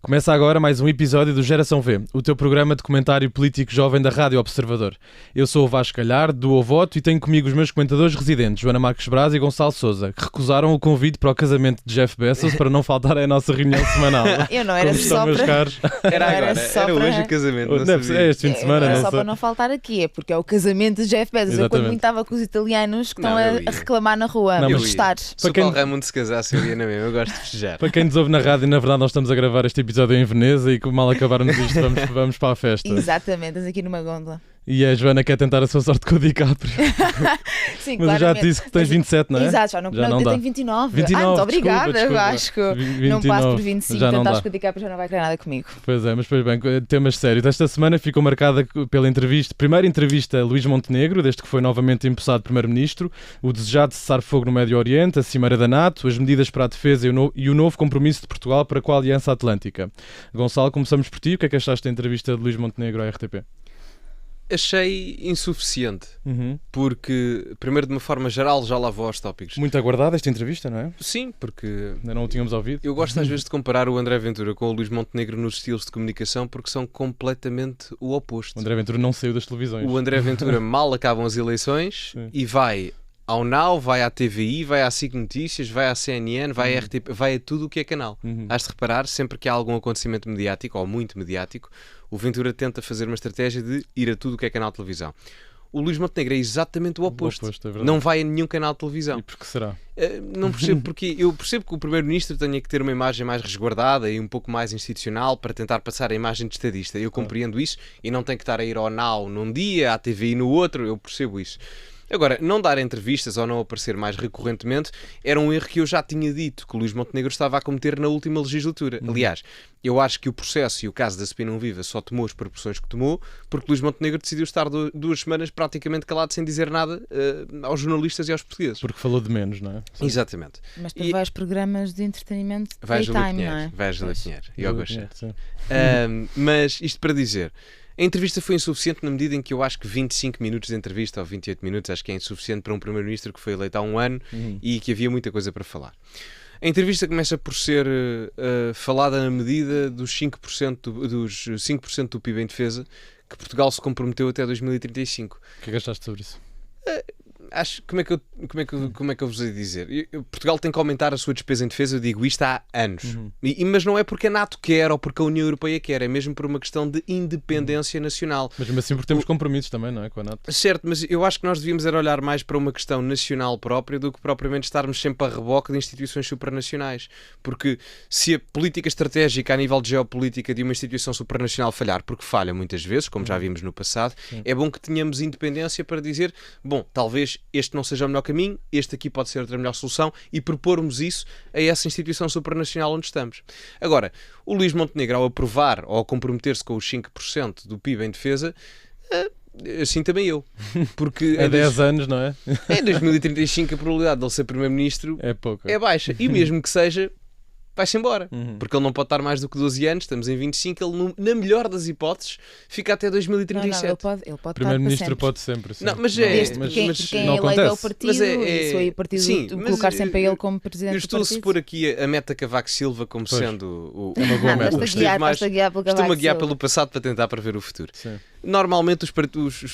Começa agora mais um episódio do Geração V, o teu programa de comentário político jovem da Rádio Observador. Eu sou o Vasco Galhardo, do O Voto, e tenho comigo os meus comentadores residentes, Joana Marques Braz e Gonçalo Sousa, que recusaram o convite para o casamento de Jeff Bezos para não faltar à nossa reunião semanal. Eu não era Como estão, só meus para... caros? Era hoje o casamento, não sabia. É este fim de semana, Era não só sei. para não faltar aqui, é porque é o casamento de Jeff Bezos. Eu quando Exatamente. muito estava com os italianos que Não, estão eu ia. a reclamar na rua, Não, a mas- protestar. Se Para o quem- Paulo Raimundo se casasse, eu ia na mesma. Eu gosto de festejar. Para quem nos ouve na rádio, na verdade nós estamos a gravar este episódio em Veneza e que mal acabarmos isto vamos para a festa. Exatamente, estás aqui numa gôndola. E a Joana quer tentar a sua sorte com o DiCaprio. Sim, Mas eu já te claramente. disse que tens 27, não é? Exato, já não não eu dá. tenho 29. 29, Muito obrigada, desculpa. Vasco. Não 29, passo por 25, já não portanto dá. acho que o DiCaprio já não vai querer nada comigo. Pois é, mas pois bem, temas sérios. Esta semana ficou marcada pela primeira entrevista a Luís Montenegro, desde que foi novamente empossado Primeiro-Ministro, o desejado cessar-fogo no Médio Oriente, a Cimeira da NATO, as medidas para a defesa e o novo compromisso de Portugal para com a Aliança Atlântica. Gonçalo, começamos por ti. O que é que achaste da entrevista de Luís Montenegro à RTP? Achei insuficiente, porque, primeiro, de uma forma geral, já lá vou aos tópicos. Muito aguardada esta entrevista, não é? Sim, porque Ainda não o tínhamos ouvido. eu gosto às vezes de comparar o André Ventura com o Luís Montenegro nos estilos de comunicação, porque são completamente o oposto. O André Ventura não saiu das televisões. O André Ventura mal acabam as eleições Sim. e vai ao Now, vai à TVI, vai à SIC Notícias, vai à CNN, vai à RTP, vai a tudo o que é canal. Has de reparar, sempre que há algum acontecimento mediático, ou muito mediático, o Ventura tenta fazer uma estratégia de ir a tudo o que é canal de televisão. O Luís Montenegro é exatamente o oposto. é verdade. Não vai a nenhum canal de televisão. E por que será? Não percebo porque. Eu percebo que o Primeiro-Ministro tenha que ter uma imagem mais resguardada e um pouco mais institucional para tentar passar a imagem de estadista. Eu compreendo isso e não tem que estar a ir ao Now num dia, à TVI no outro, eu percebo isso. Agora, não dar entrevistas ou não aparecer mais recorrentemente era um erro que eu já tinha dito que o Luís Montenegro estava a cometer na última legislatura. Aliás, eu acho que o processo e o caso da CP Não Viva só tomou as proporções que tomou porque Luís Montenegro decidiu estar 2 semanas praticamente calado sem dizer nada aos jornalistas e aos portugueses. Porque falou de menos, não é? Sim. Exatamente. Mas tu E- vais programas de entretenimento Vais a daytime, não é? Pinheiro, vais a Pois. Pinheiro. E ao Gosto. Sim. Mas isto para dizer, a entrevista foi insuficiente na medida em que eu acho que 25 minutos de entrevista ou 28 minutos acho que é insuficiente para um Primeiro-Ministro que foi eleito há um ano e que havia muita coisa para falar. A entrevista começa por ser falada na medida dos 5% do PIB em defesa que Portugal se comprometeu até 2035. O que é que achaste sobre isso? Acho, como é que eu vos hei de dizer? Portugal tem que aumentar a sua despesa em defesa, eu digo isto há anos. Mas não é porque a NATO quer ou porque a União Europeia quer, é mesmo por uma questão de independência nacional. Mas mesmo assim porque temos compromissos também, não é? Com a NATO. Certo, mas eu acho que nós devíamos era olhar mais para uma questão nacional própria do que propriamente estarmos sempre a reboque de instituições supranacionais. Porque se a política estratégica a nível de geopolítica de uma instituição supranacional falhar, porque falha muitas vezes, como já vimos no passado, é bom que tenhamos independência para dizer, bom, talvez este não seja o melhor caminho, este aqui pode ser outra melhor solução e propormos isso a essa instituição supranacional onde estamos. Agora, o Luís Montenegro, ao aprovar ou ao comprometer-se com os 5% do PIB em defesa, assim também eu. Porque É 10 anos, não é? em 2035 a probabilidade de ele ser Primeiro-Ministro É pouco. é baixa. E mesmo que seja, vai-se embora. Porque ele não pode estar mais do que 12 anos, estamos em 25, ele, na melhor das hipóteses, fica até Não, 2037. ele pode estar Primeiro-Ministro para pode sempre. Sim. Não, mas é- Desde mas- quem, mas quem não é eleito ao acontece. partido, Mas e se o partido sim, colocar mas sempre ele como presidente Eu do estou a partido. supor aqui a meta Cavaco Silva como Pois. sendo o É uma boa Ah, meta. o que estás esteve mais. a guiar pelo Estou-me a Cavaco guiar Silva. pelo passado para tentar prever o futuro. Sim. Normalmente os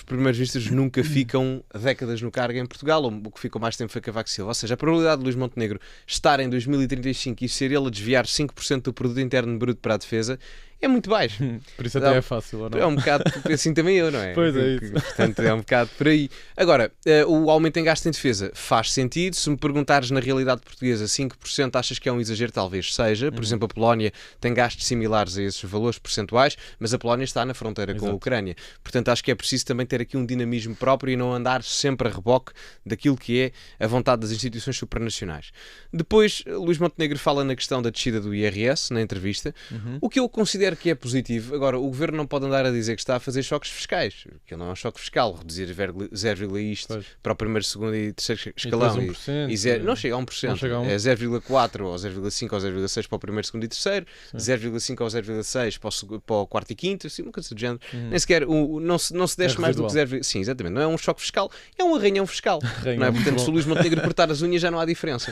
primeiros-ministros nunca ficam décadas no cargo em Portugal, ou o que ficou mais tempo foi Cavaco Silva. Ou seja, a probabilidade de Luís Montenegro estar em 2035 e ser ele a desviar 5% do produto interno bruto para a defesa é muito baixo. Por isso até Não. é fácil, ou não? É um bocado assim também eu, não é? Pois é isso. Portanto, é um bocado por aí. Agora, o aumento em gasto em defesa faz sentido. Se me perguntares na realidade portuguesa, 5% achas que é um exagero? Talvez seja. Por exemplo, a Polónia tem gastos similares a esses valores percentuais, mas a Polónia está na fronteira com a Exato. Ucrânia. Portanto, acho que é preciso também ter aqui um dinamismo próprio e não andar sempre a reboque daquilo que é a vontade das instituições supranacionais. Depois, Luís Montenegro fala na questão da descida do IRS, na entrevista, o que eu considero que é positivo. Agora, o Governo não pode andar a dizer que está a fazer choques fiscais, que não é um choque fiscal, reduzir 0, isto Pois. para o primeiro, segundo e terceiro E escalão. depois 1%, Não chega a 1%, não chega a 1. é 0,4 ou 0,5 ou 0,6 para o primeiro, segundo e terceiro, 0,5 ou 0,6 para o quarto e quinto, assim, uma coisa do género. Nem sequer, não se deixa mais do que residual. 0. Sim, exatamente, não é um choque fiscal, é um arranhão fiscal. Arranhão, Não é? muito Portanto, bom. se o Luís Montenegro cortar as unhas já não há diferença.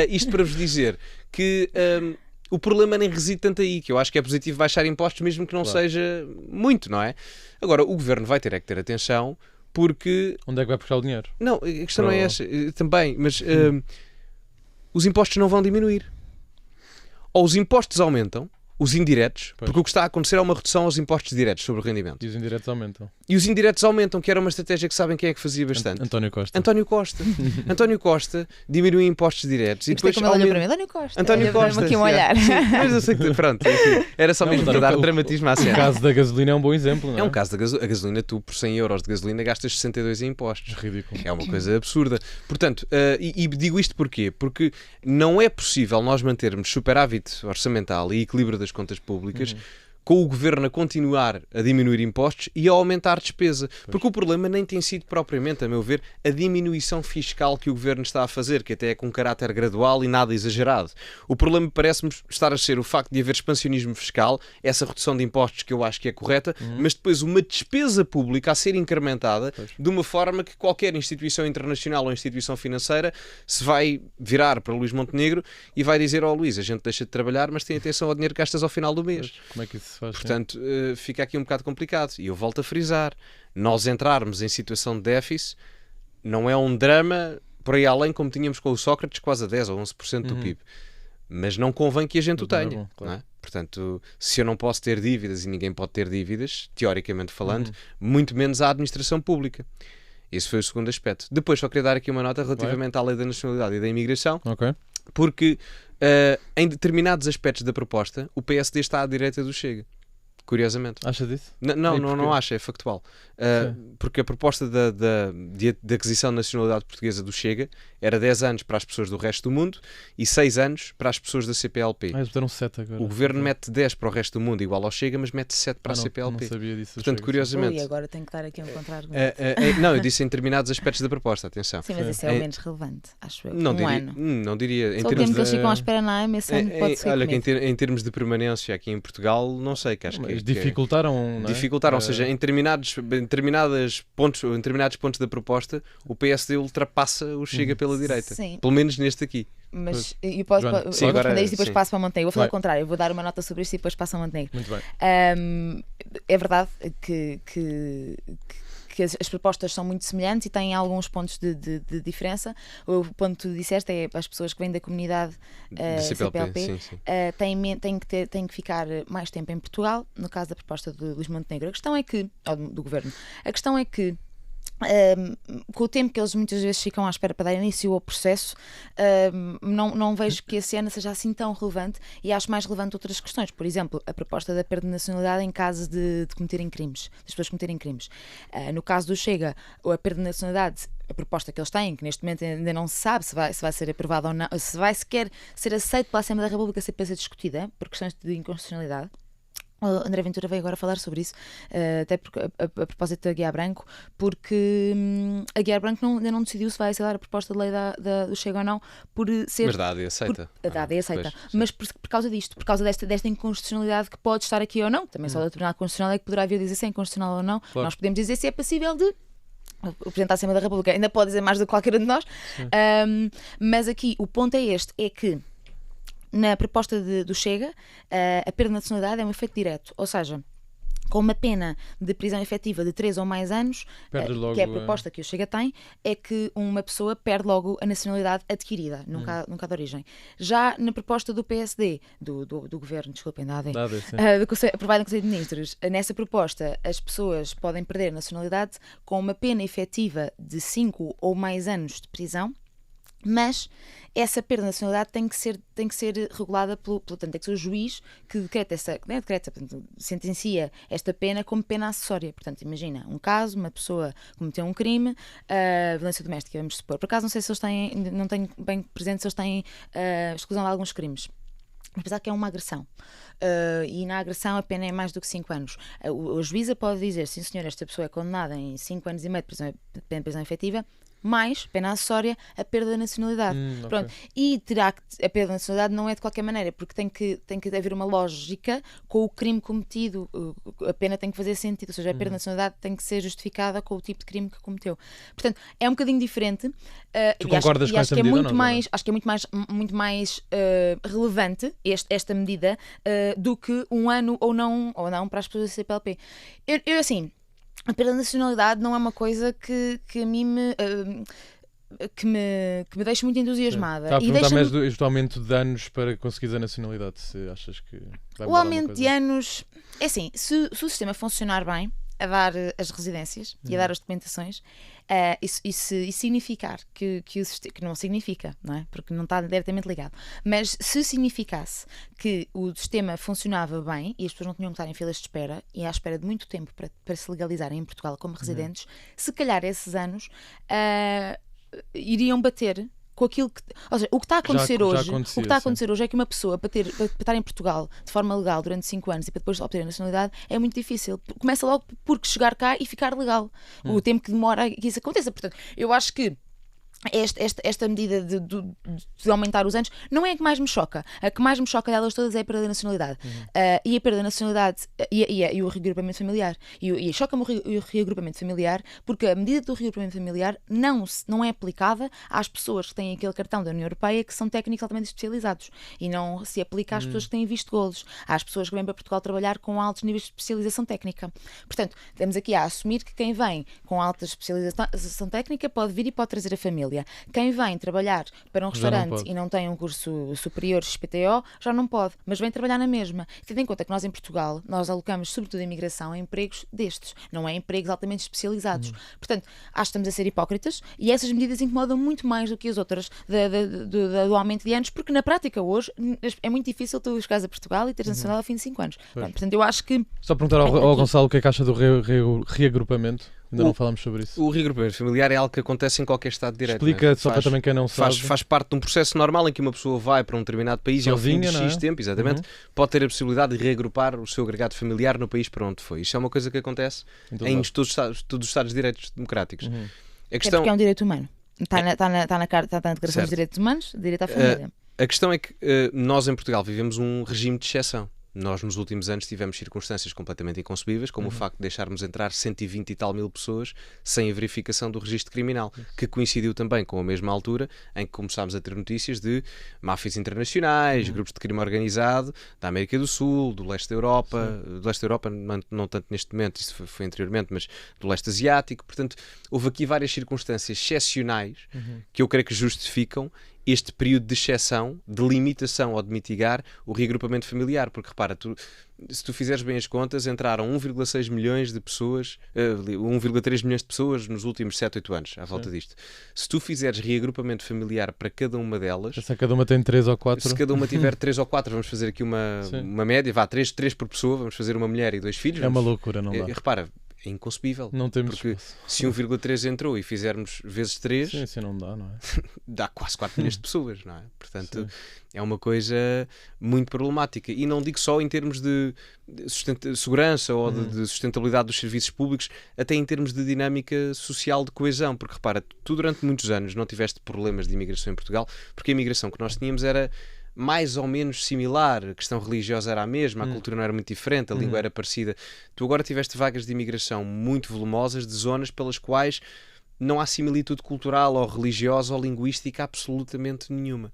Isto para vos dizer que O problema nem reside tanto aí, que eu acho que é positivo baixar impostos, mesmo que não seja muito, não é? Agora, o Governo vai ter é que ter atenção, porque... Onde é que vai buscar o dinheiro? Não, a questão não é essa, também, mas os impostos não vão diminuir. Ou os impostos aumentam, os indiretos, porque o que está a acontecer é uma redução aos impostos diretos sobre o rendimento. E os indiretos aumentam. E os indiretos aumentam, que era uma estratégia que sabem quem é que fazia bastante. António Costa. António Costa diminui impostos diretos e depois como ele olhou para mim, António Costa. António Olha para mim Costa. aqui um olhar. Sim, mas eu sei que pronto, enfim, era só mesmo para dar dramatismo à O cena. caso da gasolina é um bom exemplo, não é? É um caso da a gasolina, tu por 100 euros de gasolina gastas 62 em impostos. Ridículo. É uma coisa absurda. Portanto, e digo isto porquê? Porque não é possível nós mantermos superávit orçamental e equilíbrio das contas públicas com o Governo a continuar a diminuir impostos e a aumentar despesa. Porque o problema nem tem sido propriamente, a meu ver, a diminuição fiscal que o Governo está a fazer, que até é com caráter gradual e nada exagerado. O problema parece-me estar a ser o facto de haver expansionismo fiscal, essa redução de impostos que eu acho que é correta, mas depois uma despesa pública a ser incrementada de uma forma que qualquer instituição internacional ou instituição financeira se vai virar para Luís Montenegro e vai dizer: ó Luís, a gente deixa de trabalhar, mas tem atenção ao dinheiro que gastas ao final do mês. Como é que isso se faz? Portanto, fica aqui um bocado complicado. E eu volto a frisar, nós entrarmos em situação de déficit não é um drama por aí além como tínhamos com o Sócrates, quase a 10 ou 11% do PIB. Mas não convém que a gente o tenha. Bom, claro. Não é? Portanto, se eu não posso ter dívidas e ninguém pode ter dívidas, teoricamente falando, muito menos a administração pública. Esse foi o segundo aspecto. Depois só queria dar aqui uma nota relativamente à lei da nacionalidade e da imigração, Ok. porque em determinados aspectos da proposta o PSD está à direita do Chega. Curiosamente. Acha disso? Não acho, é factual. Porque a proposta de aquisição de nacionalidade portuguesa do Chega era 10 anos para as pessoas do resto do mundo e 6 anos para as pessoas da CPLP. Eles deram 7 agora. O Governo mete 10 para o resto do mundo igual ao Chega, mas mete 7 para a CPLP. Não sabia disso. Portanto, Chega. curiosamente... Ui, agora tenho que dar aqui um contra-argumento. Não, eu disse em determinados aspectos da proposta, atenção. Sim, mas esse é o menos relevante, acho eu. Não diria, ano. não diria. Em Só o termos tempo que eles de... ficam à espera na AIM, esse ano pode ser Olha, que comido. em termos de permanência aqui em Portugal, não sei, que acho que... Mas dificultaram, não é? Dificultaram, ou seja, em determinados pontos da proposta, o PSD ultrapassa o Chega pela direita. Sim. Pelo menos neste aqui. Mas eu posso Joana. eu Sim, vou agora, responder isto e depois sim. passo para Montenegro. Vou fazer Vai. o contrário, eu vou dar uma nota sobre isto e depois passo a Montenegro. Muito bem. É verdade que as propostas são muito semelhantes e têm alguns pontos de diferença. O ponto que tu disseste é as pessoas que vêm da comunidade Da CPLP, sim, sim. têm que ficar mais tempo em Portugal, no caso da proposta de Luís Montenegro. A questão é que, ou do Governo, a questão é que com o tempo que eles muitas vezes ficam à espera para dar início ao processo, não vejo que esse ano seja assim tão relevante e acho mais relevante outras questões. Por exemplo, a proposta da perda de nacionalidade em caso de cometerem crimes, das pessoas cometerem crimes. No caso do Chega, a perda de nacionalidade, a proposta que eles têm, que neste momento ainda não se sabe se vai ser aprovada ou não, se vai sequer ser aceito pela Assembleia da República ser para ser discutida por questões de inconstitucionalidade. O André Ventura veio agora falar sobre isso, até porque, a propósito da Guiar Branco, porque a Guiar Branco ainda não decidiu se vai aceitar a proposta de lei do Chega ou não, por ser... Mas dada e aceita. Dada e aceita. Pois, Mas por causa disto, por causa desta inconstitucionalidade que pode estar aqui ou não, também só da Tribunal Constitucional é que poderá vir dizer se é inconstitucional ou não. Claro. Nós podemos dizer se é passível de... O Presidente da Assembleia da República ainda pode dizer mais do que qualquer um de nós, mas aqui o ponto é este, é que na proposta do Chega, a perda de nacionalidade é um efeito direto, ou seja, com uma pena de prisão efetiva de 3 ou mais anos, que é a proposta que o Chega tem, é que uma pessoa perde logo a nacionalidade adquirida, nunca de origem. Já na proposta do PSD, do Governo, desculpem, aprovada no Conselho de Ministros, nessa proposta as pessoas podem perder a nacionalidade com uma pena efetiva de 5 ou mais anos de prisão, mas essa perda de nacionalidade tem que ser regulada portanto, tem que ser o juiz que sentencia esta pena como pena acessória. Portanto, imagina um caso, uma pessoa cometeu um crime, violência doméstica, vamos supor. Por acaso não sei se eles têm, não tenho bem presente se eles têm exclusão de alguns crimes. Apesar que é uma agressão. E na agressão a pena é mais do que 5 anos. O juíza pode dizer, sim senhor, esta pessoa é condenada em 5 anos e meio de prisão efetiva, mais, pena acessória, a perda da nacionalidade. Ok. Pronto. E a perda da nacionalidade não é de qualquer maneira, porque tem que haver uma lógica com o crime cometido. A pena tem que fazer sentido, ou seja, a perda da nacionalidade tem que ser justificada com o tipo de crime que cometeu. Portanto, é um bocadinho diferente. Tu concordas com essa medida ou não? Acho que é muito mais relevante esta medida do que um ano ou não para as pessoas da CPLP. Eu assim, a perda da nacionalidade não é uma coisa que a mim que me deixa muito entusiasmada. Estava a perguntar mais do aumento de anos para conseguires a nacionalidade, se achas que vai mudar o aumento de anos, é assim, se o sistema funcionar bem, a dar as residências e a dar as documentações, e significar que o sistema, que não significa, não é? Porque não está diretamente ligado, mas se significasse que o sistema funcionava bem e as pessoas não tinham que estar em filas de espera e à espera de muito tempo para se legalizarem em Portugal como residentes, se calhar esses anos iriam bater com aquilo que... Ou seja, o que está a acontecer hoje é que uma pessoa, para estar em Portugal de forma legal durante 5 anos e para depois obter a nacionalidade, é muito difícil. Começa logo por chegar cá e ficar legal. O tempo que demora que isso aconteça. Portanto, eu acho que esta medida de aumentar os anos não é a que mais me choca. A que mais me choca delas todas é a perda da nacionalidade. E a perda da nacionalidade e o reagrupamento familiar. E choca-me o reagrupamento familiar porque a medida do reagrupamento familiar não é aplicada às pessoas que têm aquele cartão da União Europeia que são técnicos altamente especializados. E não se aplica às pessoas que têm visto golos. Às pessoas que vêm para Portugal trabalhar com altos níveis de especialização técnica. Portanto, estamos aqui a assumir que quem vem com alta especialização técnica pode vir e pode trazer a família. Quem vem trabalhar para um restaurante e não tem um curso superior XPTO já não pode, mas vem trabalhar na mesma. Tendo em conta que nós em Portugal, nós alocamos sobretudo a imigração a empregos destes, não é empregos altamente especializados. Portanto, acho que estamos a ser hipócritas e essas medidas incomodam muito mais do que as outras do aumento de anos, porque na prática hoje é muito difícil tu chegares a Portugal e teres nacional ao fim de 5 anos. Portanto, eu acho que... Só perguntar ao Gonçalo o que é que acha do reagrupamento. Ainda não falámos sobre isso. O reagrupamento familiar é algo que acontece em qualquer Estado de Direito. Explica só para também quem não sabe. Faz parte de um processo normal em que uma pessoa vai para um determinado país sozinha, e ao fim de X tempo, exatamente, pode ter a possibilidade de reagrupar o seu agregado familiar no país para onde foi. Isto é uma coisa que acontece em todos os Estados de Direitos Democráticos. A questão... porque é um direito humano. Está na Declaração dos Direitos Humanos, direito à família. A questão é que nós em Portugal vivemos um regime de exceção. Nós nos últimos anos tivemos circunstâncias completamente inconcebíveis, como o facto de deixarmos entrar 120 e tal mil pessoas sem a verificação do registro criminal, que coincidiu também com a mesma altura em que começámos a ter notícias de máfias internacionais, grupos de crime organizado da América do Sul, do leste da Europa, não tanto neste momento, isso foi anteriormente, mas do leste asiático. Portanto, houve aqui várias circunstâncias excepcionais que eu creio que justificam este período de exceção, de limitação ou de mitigar o reagrupamento familiar, porque repara, se tu fizeres bem as contas, entraram 1,6 milhões de pessoas, 1,3 milhões de pessoas nos últimos 7, 8 anos, à volta disto. Se tu fizeres reagrupamento familiar para cada uma delas... Se cada uma tem 3 ou 4... Se cada uma tiver 3 ou 4, vamos fazer aqui uma média, 3 por pessoa, vamos fazer uma mulher e 2 filhos. É uma loucura, não dá. Repara, é inconcebível. Não temos porque se 1,3 entrou e fizermos vezes 3, sim, não dá, não é? Dá quase 4 milhões de pessoas, não é? Portanto, é uma coisa muito problemática. E não digo só em termos de segurança ou de sustentabilidade dos serviços públicos, até em termos de dinâmica social de coesão. Porque repara, tu durante muitos anos não tiveste problemas de imigração em Portugal, porque a imigração que nós tínhamos era mais ou menos similar, a questão religiosa era a mesma, a cultura não era muito diferente, a língua era parecida. Tu agora tiveste vagas de imigração muito volumosas de zonas pelas quais não há similitude cultural ou religiosa ou linguística absolutamente nenhuma.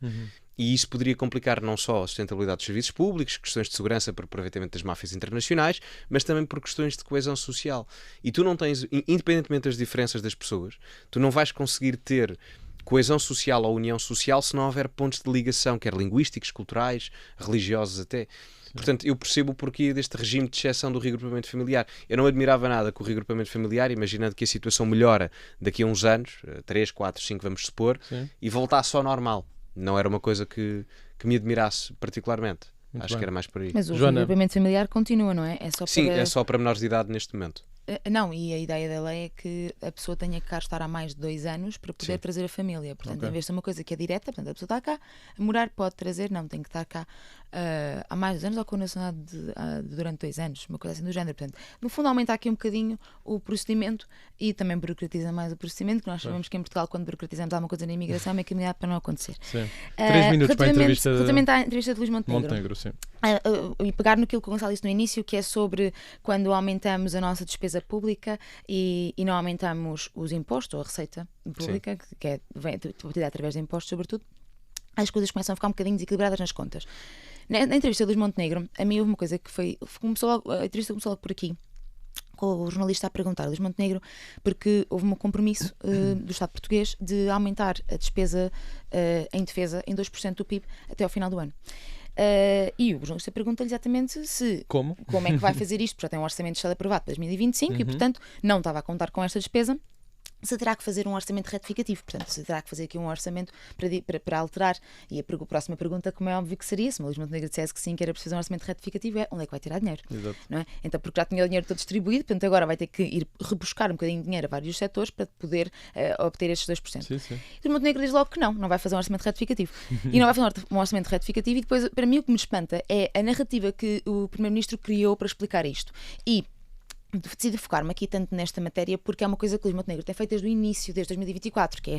E isso poderia complicar não só a sustentabilidade dos serviços públicos, questões de segurança por aproveitamento das máfias internacionais, mas também por questões de coesão social. E tu não tens, independentemente das diferenças das pessoas, tu não vais conseguir ter coesão social ou união social se não houver pontos de ligação, quer linguísticos, culturais, religiosos até. Portanto, eu percebo o porquê deste regime de exceção do reagrupamento familiar. Eu não admirava nada com o reagrupamento familiar, imaginando que a situação melhora daqui a uns anos, 3, 4, 5 vamos supor, e voltasse ao normal. Não era uma coisa que me admirasse particularmente. Acho que era mais por aí. Mas o reagrupamento familiar continua, não é? Sim, é só para menores de idade neste momento. Não, e a ideia da lei é que a pessoa tenha que cá estar há mais de 2 anos para poder trazer a família. Portanto, em vez de ser uma coisa que é direta, portanto, a pessoa está cá, a morar pode trazer, não, tem que estar cá há mais de 2 anos ou com nacionalidade durante 2 anos, uma coisa assim do género. Portanto, no fundo, aumenta aqui um bocadinho o procedimento e também burocratiza mais o procedimento, que nós sabemos que em Portugal, quando burocratizamos alguma coisa na imigração, é uma caminhada para não acontecer. Sim. 3 minutos para a entrevista. Relativamente à entrevista de Luís Montenegro. Montenegro, sim. E pegar naquilo que o Gonçalo disse no início, que é sobre quando aumentamos a nossa despesa pública e não aumentamos os impostos ou a receita pública, que vem através de impostos, sobretudo, as coisas começam a ficar um bocadinho desequilibradas nas contas. Na entrevista de Luís Montenegro, a mim houve uma coisa que a entrevista começou logo por aqui, com o jornalista a perguntar a Luís Montenegro, porque houve um compromisso do Estado português de aumentar a despesa em defesa em 2% do PIB até ao final do ano. E o jornalista pergunta-lhe exatamente como é que vai fazer isto, porque já tem um orçamento de Estado aprovado para 2025 e, portanto, não estava a contar com esta despesa. Se terá que fazer um orçamento retificativo, portanto, se terá que fazer aqui um orçamento para alterar. E a próxima pergunta, como é óbvio que seria, se o Luís Montenegro dissesse que sim, que era preciso um orçamento retificativo, é onde é que vai tirar dinheiro? Exato. Não é? Então, porque já tinha o dinheiro todo distribuído, portanto, agora vai ter que ir rebuscar um bocadinho de dinheiro a vários setores para poder obter estes 2%. Sim, sim. E o Montenegro diz logo que não vai fazer um orçamento retificativo. E não vai fazer um orçamento retificativo, e depois, para mim, o que me espanta é a narrativa que o Primeiro-Ministro criou para explicar isto. E decidi focar-me aqui tanto nesta matéria porque é uma coisa que o Luís Montenegro tem feito desde o início, desde 2024, que é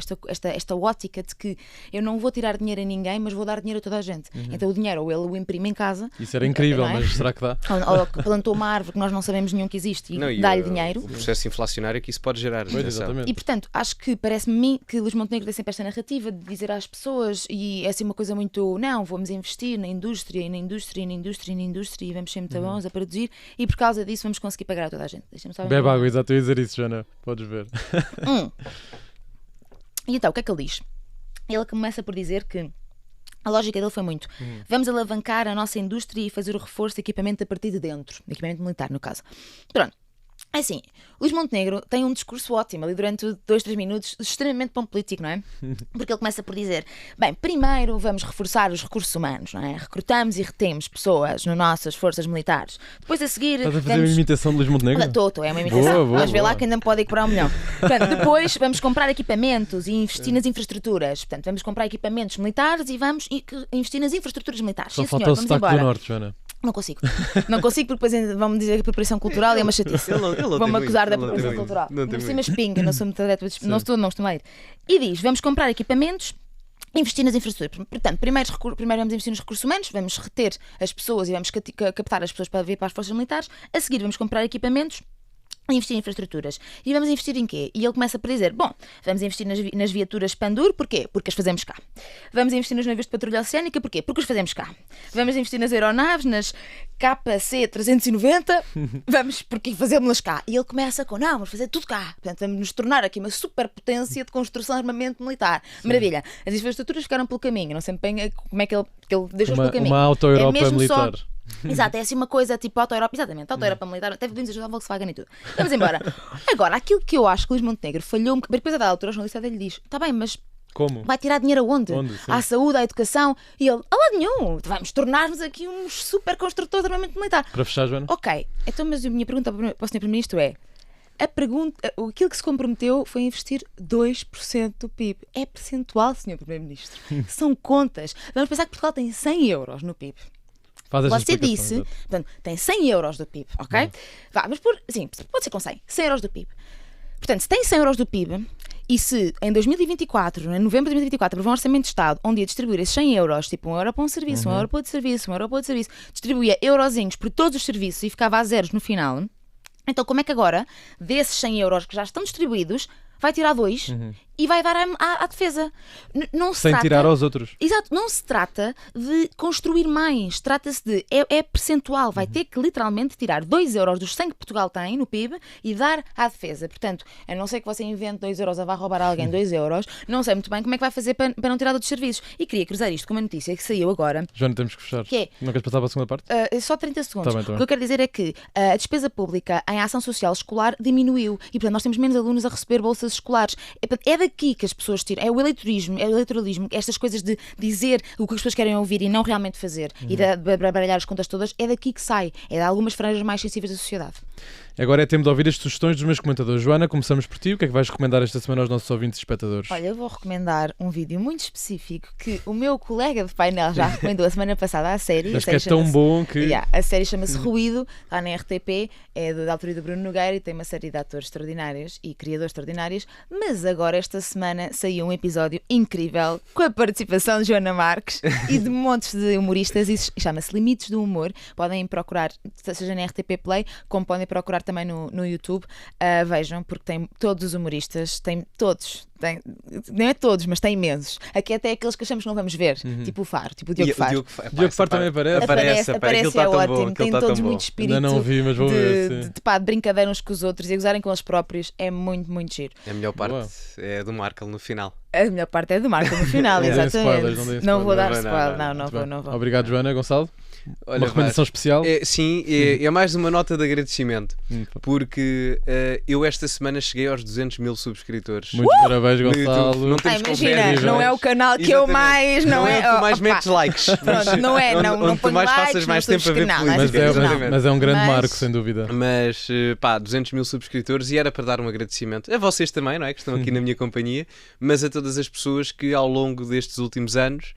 esta ótica de que eu não vou tirar dinheiro a ninguém, mas vou dar dinheiro a toda a gente. Então o dinheiro ou ele o imprime em casa. Isso era incrível, mas será que dá? Ou que plantou uma árvore que nós não sabemos nenhum que existe e dá-lhe dinheiro. O processo inflacionário que isso pode gerar. Exatamente. E portanto, acho que parece-me a mim que Luís Montenegro tem sempre esta narrativa de dizer às pessoas, e é assim uma coisa muito, não, vamos investir na indústria e vamos ser muito bons a produzir e por causa disso vamos conseguir pagar a toda a gente. Deixa-me só Bebe água, exato, eu ia dizer isso, Joana. Podes ver. E então, o que é que ele diz? Ele começa por dizer que a lógica dele foi muito vamos alavancar a nossa indústria e fazer o reforço de equipamento a partir de dentro, de equipamento militar, no caso. Pronto. É assim, Luís Montenegro tem um discurso ótimo ali durante 2, 3 minutos, extremamente bom político, não é? Porque ele começa por dizer, bem, primeiro vamos reforçar os recursos humanos, não é? Recrutamos e retemos pessoas nas nossas forças militares. Depois a seguir... Estás a fazer uma imitação de Luís Montenegro? Estou, é uma imitação. Boa, mas vê lá que ainda me pode equiparar 1 milhão. Portanto, depois vamos comprar equipamentos e investir nas infraestruturas. Portanto, vamos comprar equipamentos militares e vamos investir nas infraestruturas militares. Só sim, falta senhor, o vamos sotaque embora. do Norte, Joana. Não consigo porque depois vão-me dizer que a apropriação cultural é uma chatice. Vão-me acusar da apropriação cultural. Por cima espinga, não sou muito adepto, não costumo ler. E diz, vamos comprar equipamentos, investir nas infraestruturas. Portanto, primeiro vamos investir nos recursos humanos, vamos reter as pessoas e vamos captar as pessoas para vir para as forças militares. A seguir vamos comprar equipamentos, investir em infraestruturas. E vamos investir em quê? E ele começa por dizer, bom, vamos investir nas viaturas Pandur, porquê? Porque as fazemos cá. Vamos investir nos navios de patrulha oceânica, porquê? Porque os fazemos cá. Vamos investir nas aeronaves, nas KC-390, porque fazemos-las cá. E ele começa com, não, vamos fazer tudo cá. Portanto, vamos nos tornar aqui uma superpotência de construção de armamento militar. Sim. Maravilha. As infraestruturas ficaram pelo caminho. Não sei bem como é que ele deixou-os pelo caminho. Uma auto-Europa militar. Exato, é assim uma coisa tipo auto-Europa, exatamente, auto-Europa militar, até podemos ajudar a Volkswagen e tudo. Vamos embora. Agora, aquilo que eu acho que Luís Montenegro falhou, depois a da altura, o jornalista lhe diz, está bem, mas como? Vai tirar dinheiro aonde? À saúde, à educação. E ele, a lado nenhum, vamos tornar-nos aqui uns super construtores de armamento militar. Para fechar, Joana? Ok, então, mas a minha pergunta para o Sr. Primeiro-Ministro é, aquilo que se comprometeu foi investir 2% do PIB. É percentual, Sr. Primeiro-Ministro. São contas. Vamos pensar que Portugal tem 100 euros no PIB. Você disse, portanto, tem 100 euros do PIB, ok? Vá, mas sim, pode ser com 100 euros do PIB. Portanto, se tem 100 euros do PIB e se em 2024, em novembro de 2024, aprovou um orçamento de Estado onde ia distribuir esses 100 euros, tipo 1 euro para um serviço, 1 euro para outro serviço, 1 euro para outro serviço, distribuía eurozinhos por todos os serviços e ficava a zeros no final, então como é que agora, desses 100 euros que já estão distribuídos, vai tirar 2 e vai dar à defesa. Não se Sem trata, tirar aos outros. Exato, não se trata de construir mais, trata-se de, é percentual, vai ter que literalmente tirar 2 euros dos 100 que Portugal tem no PIB e dar à defesa. Portanto, a não ser que você invente 2 euros ou vá roubar a alguém 2 euros, não sei muito bem como é que vai fazer para não tirar de outros serviços. E queria cruzar isto com uma notícia que saiu agora. Joana, temos que fechar. Que é, não queres passar para a segunda parte? Só 30 segundos. Tá bem. O que eu quero dizer é que a despesa pública em ação social escolar diminuiu e, portanto, nós temos menos alunos a receber bolsas escolares. É daqui que as pessoas tiram, é o eleitoralismo, estas coisas de dizer o que as pessoas querem ouvir e não realmente fazer e de baralhar as contas todas, é daqui que sai, é de algumas franjas mais sensíveis da sociedade. Agora é tempo de ouvir as sugestões dos meus comentadores. Joana, começamos por ti. O que é que vais recomendar esta semana aos nossos ouvintes e espectadores? Olha, eu vou recomendar um vídeo muito específico que o meu colega de painel já recomendou a semana passada à série. Acho que é tão bom que... A série chama-se Ruído, está na RTP, é da autoria do Bruno Nogueira e tem uma série de atores extraordinários e criadores extraordinários, mas agora esta semana saiu um episódio incrível com a participação de Joana Marques e de montes de humoristas e chama-se Limites do Humor. Podem procurar, seja na RTP Play, como podem procurar também no YouTube. Vejam, porque tem todos os humoristas, tem todos. Não é todos, mas tem imensos. Aqui até aqueles que achamos que não vamos ver, tipo o Faro, tipo o Diogo Faro. Diogo Faro também aparece. Aparece, é ótimo, tem todos muito espírito. Ainda não vi, mas vou ver. De brincadeira uns com os outros e a gozarem com eles próprios, é muito, muito giro. A melhor parte é do Markle no final. A melhor parte é do Markle no final, exatamente. Não vou dar spoiler, não vou. Obrigado, Joana. Gonçalo? Olha, uma recomendação especial? Sim, é mais uma nota de agradecimento, porque eu esta semana cheguei aos 200 mil subscritores. Muitos parabéns, Gonçalo. Imagina, não é o canal que eu mais... Não é tu mais metes likes. Pronto, não é, não tu mais passas mais tempo a ver política. Mas é um grande marco, sem dúvida. Mas, 200 mil subscritores, e era para dar um agradecimento a vocês também, não é? Que estão aqui na minha companhia, mas a todas as pessoas que ao longo destes últimos anos,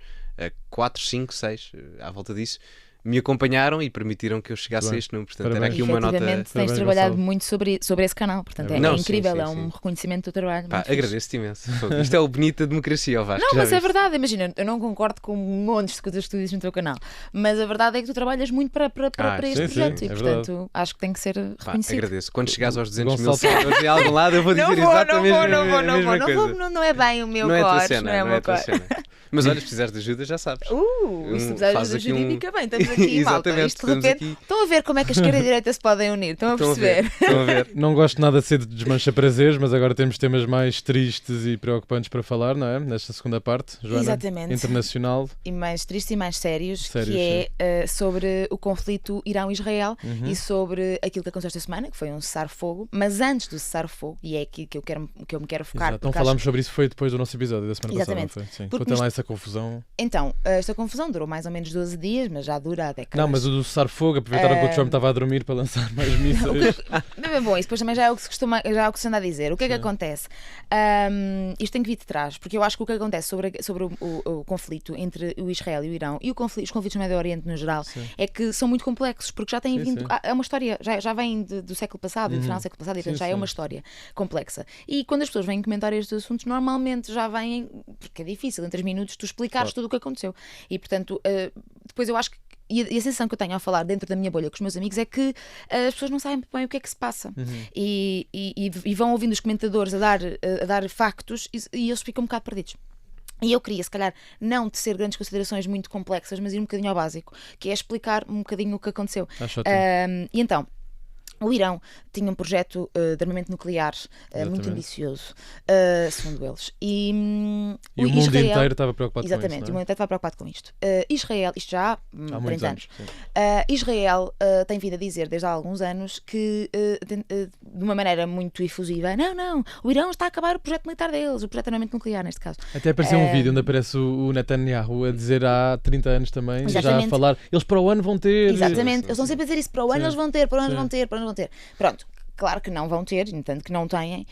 4, 5, 6, à volta disso, me acompanharam e permitiram que eu chegasse a este número. Portanto, era aqui uma nota. Tens trabalhado muito sobre esse canal, portanto é incrível, sim, um reconhecimento do trabalho. Agradeço-te imenso. Isto é o bonito da democracia, Vasco. Não, mas é verdade, imagina, eu não concordo com montes de coisas que tu dizes no teu canal, mas a verdade é que tu trabalhas muito para este projeto e, portanto, acho que tem que ser reconhecido. Agradeço. Quando chegares aos 200 mil seguidores em algum lado, eu vou dizer exatamente a mesma coisa. Não é bem o meu corte, não é o meu corte. Mas olha, se precisares de ajuda, já sabes. Se precisares de ajuda, fica bem. Estamos aqui, malta. Isto, de repente, estão a ver como é que a esquerda e a direita se podem unir. Estão a perceber? Estão a ver. Não gosto nada de ser de desmancha prazeres, mas agora temos temas mais tristes e preocupantes para falar, não é? Nesta segunda parte, Joana. Exatamente. Internacional. E mais tristes e mais sérios que é sobre o conflito Irão-Israel e sobre aquilo que aconteceu esta semana, que foi um cessar-fogo. Mas antes do cessar-fogo, e é aqui que eu me quero focar. Então falámos sobre isso, foi depois do nosso episódio da semana passada, não foi? Sim. Conta lá essa confusão. Então, esta confusão durou mais ou menos 12 dias, mas já dura há décadas. Não, mas o do cessar-fogo, aproveitaram que o Trump estava a dormir para lançar mais mísseis. Bom, isso depois também já é o que se anda a dizer. O que é que acontece? Isto tem que vir de trás, porque eu acho que o que acontece sobre o conflito entre o Israel e o Irão e os conflitos no Médio Oriente no geral é que são muito complexos, porque já têm vindo. É uma história, já vem do século passado, do final do século passado, e portanto já é uma história complexa. E quando as pessoas vêm comentar estes assuntos, normalmente já vêm, porque é difícil, em 3 minutos, tu explicares tudo o que aconteceu. E portanto, depois eu acho que. E a sensação que eu tenho ao falar dentro da minha bolha com os meus amigos é que as pessoas não sabem bem o que é que se passa e vão ouvindo os comentadores a dar factos e eles ficam um bocado perdidos. E eu queria, se calhar, não tecer grandes considerações muito complexas, mas ir um bocadinho ao básico, que é explicar um bocadinho o que aconteceu. E então, o Irão tinha um projeto de armamento nuclear muito ambicioso, segundo eles. E o mundo inteiro estava preocupado com isto. Exatamente, o mundo inteiro estava preocupado com isto. Israel, isto já há 30 anos. Israel tem vindo a dizer desde há alguns anos que, de uma maneira muito efusiva, não, o Irão está a acabar o projeto militar deles, o projeto de armamento nuclear, neste caso. Até apareceu um vídeo onde aparece o Netanyahu a dizer há 30 anos também, já a falar, eles para o ano vão ter. Exatamente, eles estão sempre a dizer isso, para o ano eles vão ter, para o ano eles vão ter, para o ano vão ter. Pronto, claro que não vão ter, entanto que não têm,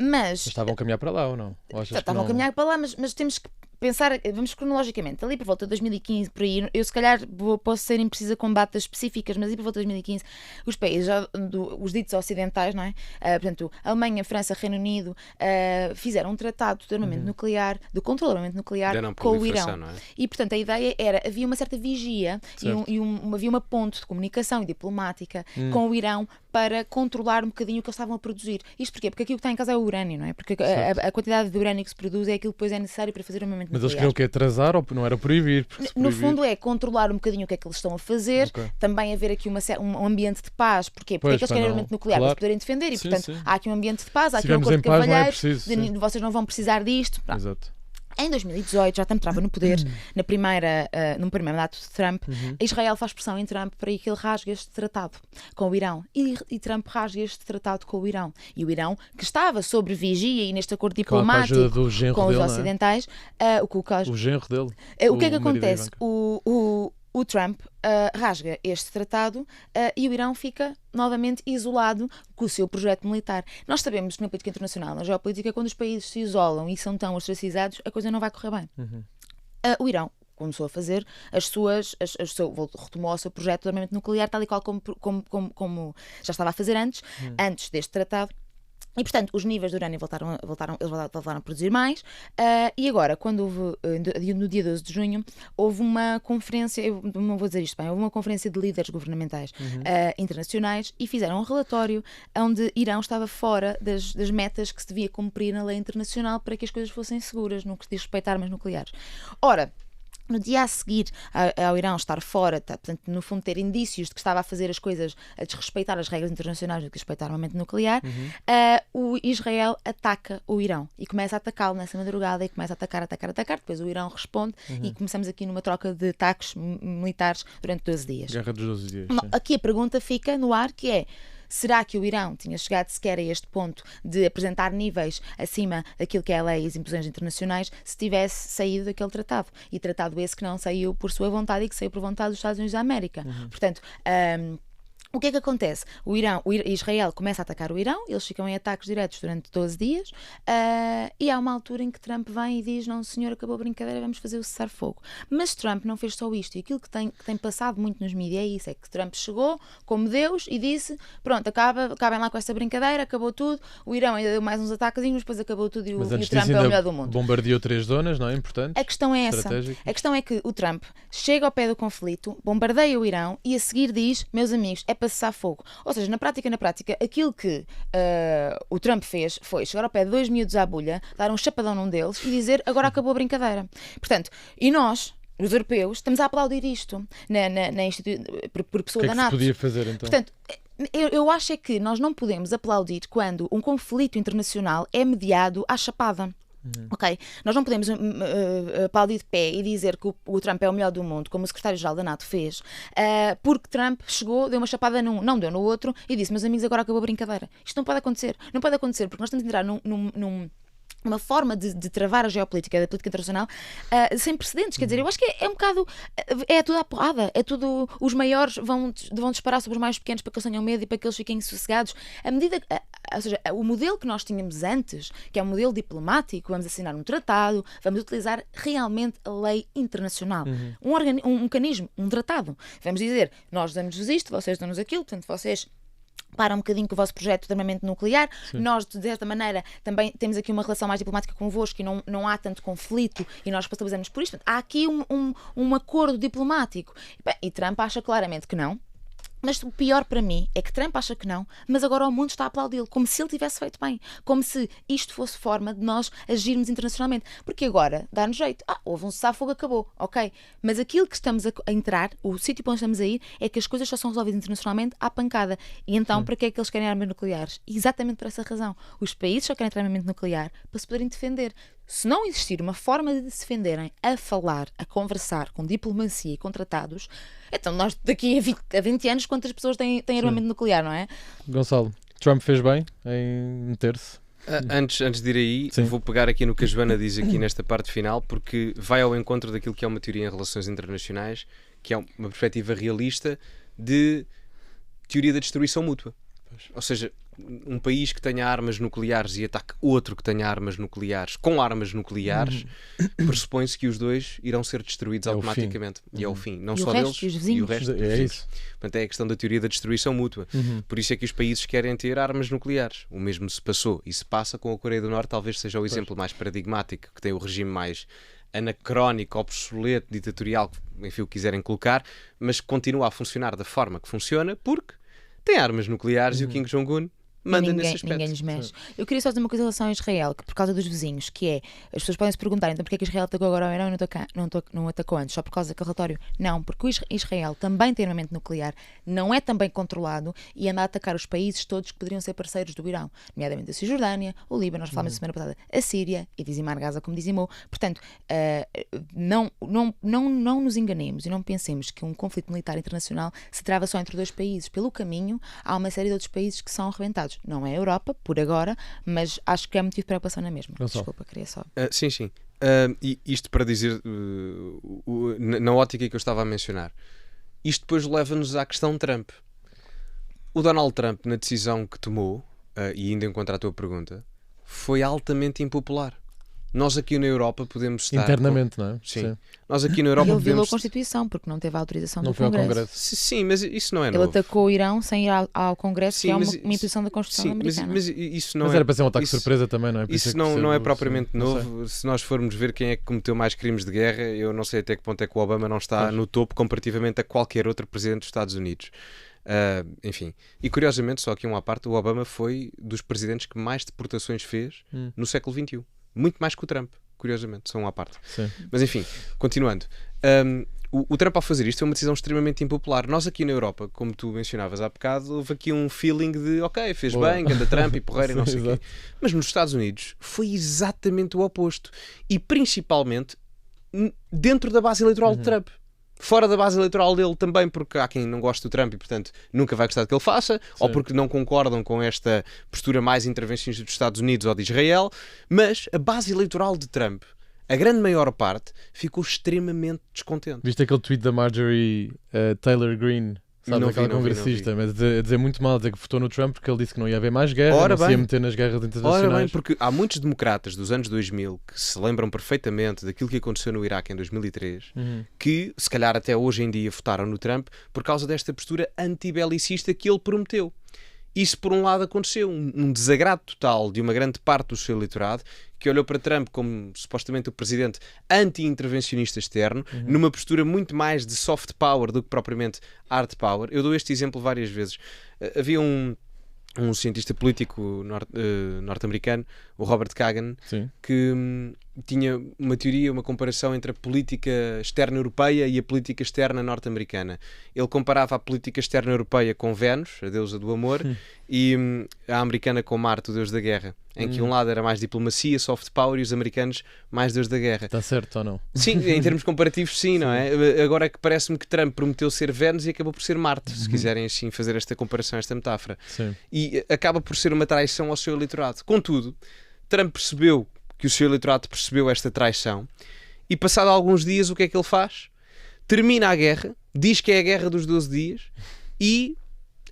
mas estavam a caminhar para lá ou não? Estavam a caminhar para lá, mas temos que pensar, vamos cronologicamente, ali por volta de 2015, por aí, eu se calhar posso ser imprecisa com datas específicas, mas ali por volta de 2015, os países, os ditos ocidentais, não é? Portanto, Alemanha, França, Reino Unido, fizeram um tratado de armamento nuclear, de controle de armamento nuclear com o Irão. Não é? E, portanto, a ideia era, havia uma certa vigia havia uma ponte de comunicação e diplomática com o Irão para controlar um bocadinho o que eles estavam a produzir. Isto porquê? Porque aquilo que está em casa é o urânio, não é? Porque a quantidade de urânio que se produz é aquilo que depois é necessário para fazer o armamento nuclear. Mas eles queriam que atrasar ou não era proibir? No fundo é controlar um bocadinho o que é que eles estão a fazer, também haver aqui um ambiente de paz. Porquê? Porque eles querem armamento nuclear para se poderem defender e, portanto, há aqui um ambiente de paz, há aqui um acordo de cavalheiros, vocês não vão precisar disto. Exato. Em 2018, já Trump estava no poder, no primeiro mandato de Trump, Israel faz pressão em Trump para que ele rasgue este tratado com o Irão. E Trump rasga este tratado com o Irão. E o Irão, que estava sob vigia e neste acordo diplomático com os ocidentais, o genro dele. O que é que acontece? o Trump rasga este tratado e o Irão fica novamente isolado com o seu projeto militar. Nós sabemos que na política internacional, na geopolítica, quando os países se isolam e são tão ostracizados, a coisa não vai correr bem. O Irão começou a fazer retomou o seu projeto de armamento nuclear, tal e qual como já estava a fazer antes deste tratado. E, portanto, os níveis de urânio voltaram a produzir mais. E agora, quando houve, no dia 12 de junho, houve uma conferência, eu não vou dizer isto bem, houve uma conferência de líderes governamentais internacionais e fizeram um relatório onde Irão estava fora das metas que se devia cumprir na lei internacional para que as coisas fossem seguras no que diz respeito a armas nucleares. Ora, no dia a seguir ao Irão estar fora, portanto, no fundo ter indícios de que estava a fazer as coisas a desrespeitar as regras internacionais do que respeita ao armamento nuclear, o Israel ataca o Irão e começa a atacá-lo nessa madrugada e começa a atacar, depois o Irão responde e começamos aqui numa troca de ataques militares durante 12 dias. Guerra dos 12 dias. Aqui a pergunta fica no ar, que é: será que o Irão tinha chegado sequer a este ponto de apresentar níveis acima daquilo que é a lei e as imposições internacionais se tivesse saído daquele tratado? E tratado esse que não saiu por sua vontade e que saiu por vontade dos Estados Unidos da América. Portanto, o que é que acontece? Israel começa a atacar o Irão, eles ficam em ataques diretos durante 12 dias e há uma altura em que Trump vem e diz: não, senhor, acabou a brincadeira, vamos fazer o cessar-fogo. Mas Trump não fez só isto, e aquilo que tem passado muito nos mídias é isso, é que Trump chegou como Deus e disse: pronto, acabem lá com esta brincadeira, acabou tudo, o Irão ainda deu mais uns ataquezinhos, depois acabou tudo e o Trump é o melhor do mundo. Bombardeou 3 zonas, não é? Importante. A questão é essa. A questão é que o Trump chega ao pé do conflito, bombardeia o Irão e a seguir diz: meus amigos, é para cessar fogo. Ou seja, na prática, aquilo que o Trump fez foi chegar ao pé de 2 miúdos à agulha, dar um chapadão num deles e dizer: agora acabou a brincadeira. Portanto, e nós, os europeus, estamos a aplaudir isto por pessoa da NATO. O que é que se podia fazer, então? Portanto, eu acho é que nós não podemos aplaudir quando um conflito internacional é mediado à chapada. Ok? Nós não podemos aplaudir de pé e dizer que o Trump é o melhor do mundo, como o secretário-geral da NATO fez, porque Trump chegou, deu uma chapada num, não deu no outro e disse: meus amigos, agora acabou a brincadeira. Isto não pode acontecer. Não pode acontecer porque nós estamos a entrar uma forma de travar a geopolítica da política internacional sem precedentes. Quer dizer, eu acho que é um bocado, é tudo à porrada, é tudo, os maiores vão disparar sobre os mais pequenos para que eles tenham medo e para que eles fiquem sossegados. Ou seja, o modelo que nós tínhamos antes, que é um modelo diplomático, vamos assinar um tratado, vamos utilizar realmente a lei internacional, um mecanismo, um tratado. Vamos dizer: nós damos-vos isto, vocês dão-nos aquilo, portanto vocês param um bocadinho com o vosso projeto de armamento nuclear. Sim. Nós, de certa maneira, também temos aqui uma relação mais diplomática convosco e não há tanto conflito e nós responsabilizamos por isto. Há aqui um acordo diplomático. E Trump acha claramente que não. Mas o pior para mim é que Trump acha que não, mas agora o mundo está a aplaudi-lo, como se ele tivesse feito bem, como se isto fosse forma de nós agirmos internacionalmente. Porque agora dá-nos jeito. Houve um cessar-fogo, acabou, ok. Mas aquilo que estamos a entrar, o sítio para onde estamos a ir, é que as coisas só são resolvidas internacionalmente à pancada. E então, para que é que eles querem armas nucleares? Exatamente por essa razão. Os países só querem ter armamento nuclear para se poderem defender. Se não existir uma forma de se defenderem a falar, a conversar, com diplomacia e com tratados, então nós daqui a 20 anos quantas pessoas têm armamento nuclear, não é? Gonçalo, Trump fez bem em meter-se? Antes de ir aí, sim, vou pegar aqui no que a Joana diz aqui nesta parte final, porque vai ao encontro daquilo que é uma teoria em relações internacionais, que é uma perspectiva realista de teoria da destruição mútua. Ou seja, um país que tenha armas nucleares e ataque outro que tenha armas nucleares com armas nucleares, pressupõe-se que os dois irão ser destruídos automaticamente. E é o fim. Não só deles, e o resto. É isso. Portanto, é a questão da teoria da destruição mútua. Por isso é que os países querem ter armas nucleares. O mesmo se passou e se passa com a Coreia do Norte, talvez seja o exemplo mais paradigmático, que tem o regime mais anacrónico, obsoleto, ditatorial, enfim, o que quiserem colocar, mas continua a funcionar da forma que funciona, porque tem armas nucleares e o Kim Jong-un manda nesse aspecto. Ninguém lhes mexe. Eu queria só dizer uma coisa em relação a Israel, que por causa dos vizinhos, que é, as pessoas podem se perguntar, então porque é que Israel atacou agora ao Irão e não atacou antes? Só por causa daquele relatório? Não, porque o Israel também tem armamento nuclear, não é também controlado e anda a atacar os países todos que poderiam ser parceiros do Irão, nomeadamente a Cisjordânia, o Líbano, nós falámos na semana passada, a Síria e dizimar Gaza como dizimou. Portanto, não nos enganemos e não pensemos que um conflito militar internacional se trava só entre dois países. Pelo caminho, há uma série de outros países que são arrebentados. Não é a Europa, por agora, mas acho que é motivo de preocupação na mesma. Desculpa, queria só... Sim. E isto para dizer, na ótica que eu estava a mencionar, isto depois leva-nos à questão Trump. O Donald Trump, na decisão que tomou, e indo em contra a tua pergunta, foi altamente impopular. Nós aqui na Europa podemos estar... Internamente, não é? Sim. Nós aqui na Europa Ele violou a podemos... Constituição, porque não teve a autorização Não do foi ao Congresso. Congresso. Sim, mas isso não é Ele novo. atacou o Irão sem ir ao Congresso, Sim, que é mas uma imposição da Constituição americana. mas isso não Mas é... era para ser um ataque de isso- surpresa também, não é? Por Isso é que não é percebo, propriamente sim, não sei. novo. Se nós formos ver quem é que cometeu mais crimes de guerra, eu não sei até que ponto é que o Obama não está Pois. no topo comparativamente a qualquer outro presidente dos Estados Unidos. Enfim, e curiosamente, só aqui uma à parte, o Obama foi dos presidentes que mais deportações fez no século XXI. Muito mais que o Trump, curiosamente, só uma à parte. Sim. Mas enfim, continuando. O Trump ao fazer isto foi uma decisão extremamente impopular. Nós aqui na Europa, como tu mencionavas há bocado, houve aqui um feeling de ok, fez Boa. bem, ganda Trump e porreira e não Sim, sei o quê. exato. Mas nos Estados Unidos foi exatamente o oposto. E principalmente dentro da base eleitoral de Trump. Fora da base eleitoral dele também, porque há quem não gosta do Trump e, portanto, nunca vai gostar do que ele faça, ou porque não concordam com esta postura mais intervencionista dos Estados Unidos ou de Israel. Mas a base eleitoral de Trump, a grande maior parte, ficou extremamente descontente. Viste aquele tweet da Marjorie Taylor Greene? Sabe, Não vi, aquela não vi, congressista, mas a dizer muito mal, a dizer que votou no Trump porque ele disse que não ia haver mais guerra, Ora não se ia bem. meter nas guerras internacionais. Ora bem, porque há muitos democratas dos anos 2000 que se lembram perfeitamente daquilo que aconteceu no Iraque em 2003, que se calhar até hoje em dia votaram no Trump por causa desta postura antibelicista que ele prometeu. Isso por um lado aconteceu, um desagrado total de uma grande parte do seu eleitorado que olhou para Trump como supostamente o presidente anti-intervencionista externo, numa postura muito mais de soft power do que propriamente hard power. Eu dou este exemplo várias vezes. Havia um cientista político norte-americano, o Robert Kagan, Sim. que tinha uma teoria, uma comparação entre a política externa europeia e a política externa norte-americana. Ele comparava a política externa europeia com Vênus, a deusa do amor, e a americana com Marte, o deus da guerra, em que um lado era mais diplomacia, soft power, e os americanos mais deus da guerra. Está certo ou não? Sim, em termos comparativos, sim, não é? Agora é que parece-me que Trump prometeu ser Vênus e acabou por ser Marte, se quiserem assim fazer esta comparação, esta metáfora. Sim. E acaba por ser uma traição ao seu eleitorado. Contudo, Trump percebeu que o seu eleitorado percebeu esta traição e, passado alguns dias, o que é que ele faz? Termina a guerra, diz que é a guerra dos 12 dias e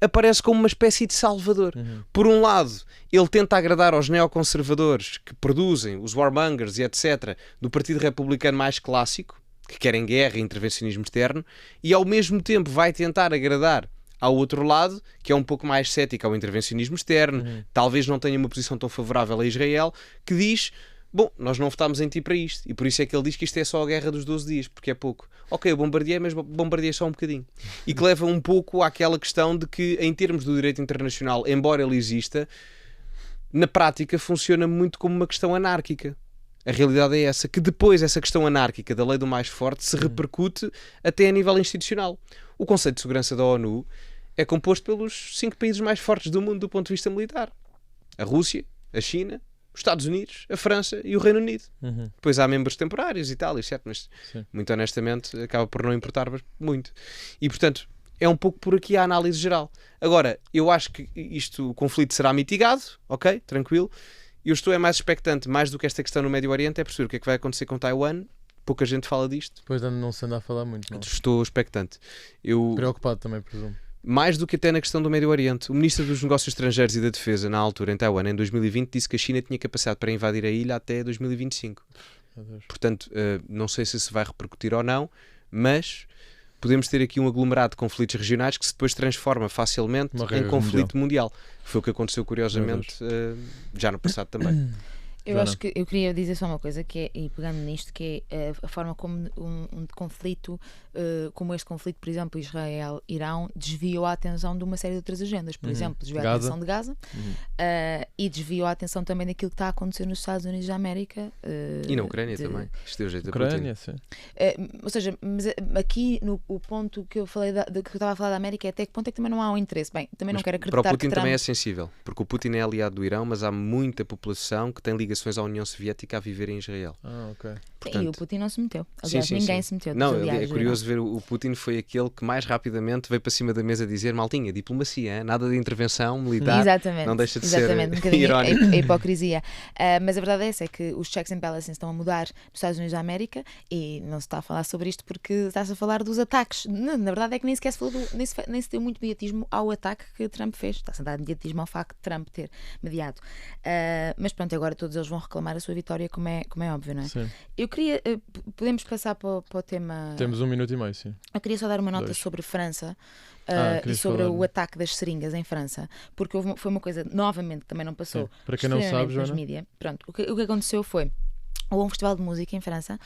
aparece como uma espécie de salvador. Por um lado, ele tenta agradar aos neoconservadores que produzem os warmongers e etc. do Partido Republicano mais clássico, que querem guerra e intervencionismo externo, e ao mesmo tempo vai tentar agradar ao outro lado, que é um pouco mais cético ao intervencionismo externo, talvez não tenha uma posição tão favorável a Israel, que diz: bom, nós não votámos em ti para isto, e por isso é que ele diz que isto é só a guerra dos 12 dias, porque é pouco. Ok, eu bombardeei, mas bombardeei só um bocadinho. E que leva um pouco àquela questão de que, em termos do direito internacional, embora ele exista, na prática funciona muito como uma questão anárquica. A realidade é essa, que depois essa questão anárquica da lei do mais forte se repercute até a nível institucional. O Conselho de Segurança da ONU é composto pelos 5 países mais fortes do mundo do ponto de vista militar. A Rússia, a China, os Estados Unidos, a França e o Reino Unido. Depois há membros temporários e tal, certo? Mas muito honestamente acaba por não importar muito. E portanto é um pouco por aqui a análise geral. Agora, eu acho que o conflito será mitigado, ok? Tranquilo. Eu estou mais expectante, mais do que esta questão no Médio Oriente, é perceber o que é que vai acontecer com Taiwan. Pouca gente fala disto. Depois não se anda a falar muito, não. Estou expectante. Preocupado também, presumo. Mais do que até na questão do Médio Oriente. O Ministro dos Negócios Estrangeiros e da Defesa, na altura, em Taiwan, em 2020, disse que a China tinha capacidade para invadir a ilha até 2025. Portanto, não sei se vai repercutir ou não, mas podemos ter aqui um aglomerado de conflitos regionais que se depois transforma facilmente em conflito mundial. Foi o que aconteceu, curiosamente, já no passado também. Eu acho que eu queria dizer só uma coisa, que é, e pegando nisto, que é a forma como um conflito, como este conflito, por exemplo, Israel-Irão, desviou a atenção de uma série de outras agendas. Por exemplo, desviou a atenção de Gaza e desviou a atenção também daquilo que está a acontecer nos Estados Unidos da América. E na Ucrânia também. Isto deu jeito a Ucrânia, sim. Ou seja, mas aqui o ponto que eu falei que eu estava a falar da América é até que ponto é que também não há um interesse. Bem, também não quero acreditar para o Putin que Trump... também é sensível, porque o Putin é aliado do Irão, mas há muita população que tem ligações à União Soviética a viver em Israel. Ok. Portanto, e o Putin não se meteu. sim, Aliás, sim, ninguém sim. se meteu. Não, aliás, é curioso ver o Putin foi aquele que mais rapidamente veio para cima da mesa dizer: maltinha, diplomacia, hein? Nada de intervenção militar. Exatamente, Não deixa de exatamente, ser um bocadinho irónico. a hipocrisia. Mas a verdade é essa, é que os checks and balances estão a mudar nos Estados Unidos da América e não se está a falar sobre isto porque está-se a falar dos ataques. Na verdade é que nem sequer se falou nem se deu muito mediatismo ao ataque que Trump fez. Está-se a dar mediatismo ao facto de Trump ter mediado. Mas pronto, agora todos eles vão reclamar a sua vitória, como é óbvio, não é? Sim. Eu queria, podemos passar para o tema. Temos 1 minuto e meio, sim. Eu queria só dar uma nota 2. sobre França e querias sobre falar. o ataque das seringas em França, porque foi uma coisa, novamente, que também não passou. Sim. Para quem não sabe, extremamente nas Joana. mídia. Pronto, o que aconteceu foi. Houve um festival de música em França,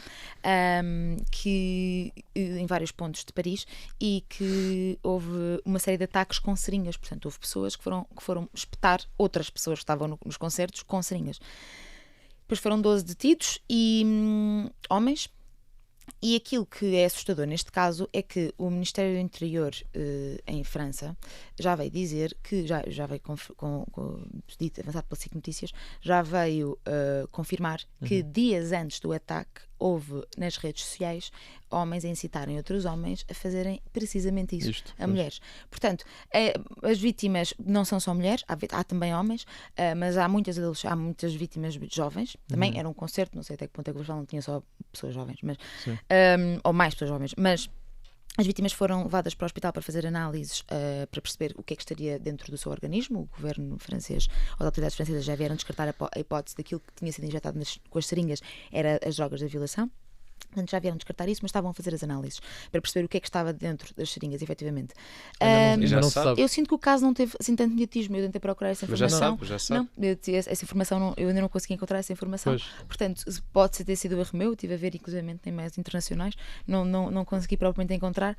em vários pontos de Paris, e que houve uma série de ataques com seringas. Portanto, houve pessoas que foram espetar outras pessoas que estavam nos concertos com seringas. Depois foram 12 detidos e homens. E aquilo que é assustador neste caso é que o Ministério do Interior em França já veio dizer que, já veio dito, avançado pela SIC Notícias, já veio confirmar que dias antes do ataque houve nas redes sociais homens a incitarem outros homens a fazerem precisamente isso, mulheres. Portanto, as vítimas não são só mulheres, há também homens, mas há muitas vítimas jovens, também era um concerto, não sei até que ponto é que o festival não tinha só pessoas jovens, mas, ou mais pessoas jovens, mas as vítimas foram levadas para o hospital para fazer análises para perceber o que é que estaria dentro do seu organismo. O governo francês, as autoridades francesas já vieram descartar a hipótese daquilo que tinha sido injetado com as seringas era as drogas da violação. Portanto, já vieram descartar isso, mas estavam a fazer as análises para perceber o que é que estava dentro das seringas, efetivamente. Já não se sabe. Eu sinto que o caso não teve assim tanto mediatismo. Eu tentei procurar essa informação. Mas já sabe. Não, essa informação eu ainda não consegui encontrar essa informação. Pois. Portanto, pode ter sido erro meu. Estive a ver, inclusivamente, em meios internacionais. Não consegui propriamente encontrar.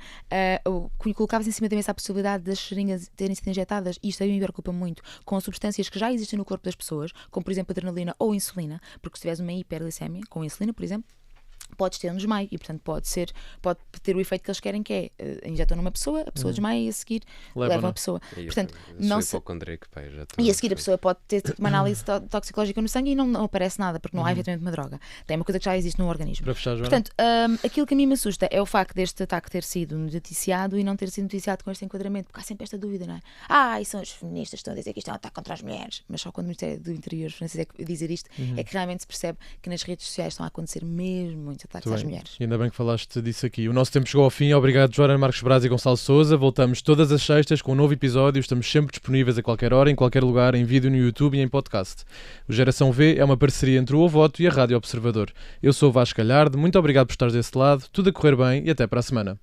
Colocava-se em cima da mesa a possibilidade das seringas terem sido injetadas, e isto a mim me preocupa muito, com substâncias que já existem no corpo das pessoas, como, por exemplo, adrenalina ou insulina, porque se tiveres uma hiperglicemia com insulina, por exemplo, podes ter um desmaio e, portanto, pode ter o efeito que eles querem, que é injetam numa pessoa, a pessoa desmaia e a seguir levam a pessoa. Portanto, e a seguir a pessoa pode ter uma análise toxicológica no sangue e não aparece nada, porque não há efetivamente uma droga. Tem uma coisa que já existe no organismo. Para fechar, Joana. Portanto, aquilo que a mim me assusta é o facto deste ataque ter sido noticiado e não ter sido noticiado com este enquadramento, porque há sempre esta dúvida, não é? E são os feministas que estão a dizer que isto é um ataque contra as mulheres, mas só quando o Ministério do Interior francês dizer isto é que realmente se percebe que nas redes sociais estão a acontecer mesmo muitos ataques às mulheres. E ainda bem que falaste disso aqui. O nosso tempo chegou ao fim. Obrigado, Joana Marques Braz e Gonçalo Sousa. Voltamos todas as sextas com um novo episódio. Estamos sempre disponíveis a qualquer hora, em qualquer lugar, em vídeo no YouTube e em podcast. O Geração V é uma parceria entre o Voto e a Rádio Observador. Eu sou o Vasco Galhardo. Muito obrigado por estares desse lado. Tudo a correr bem e até para a semana.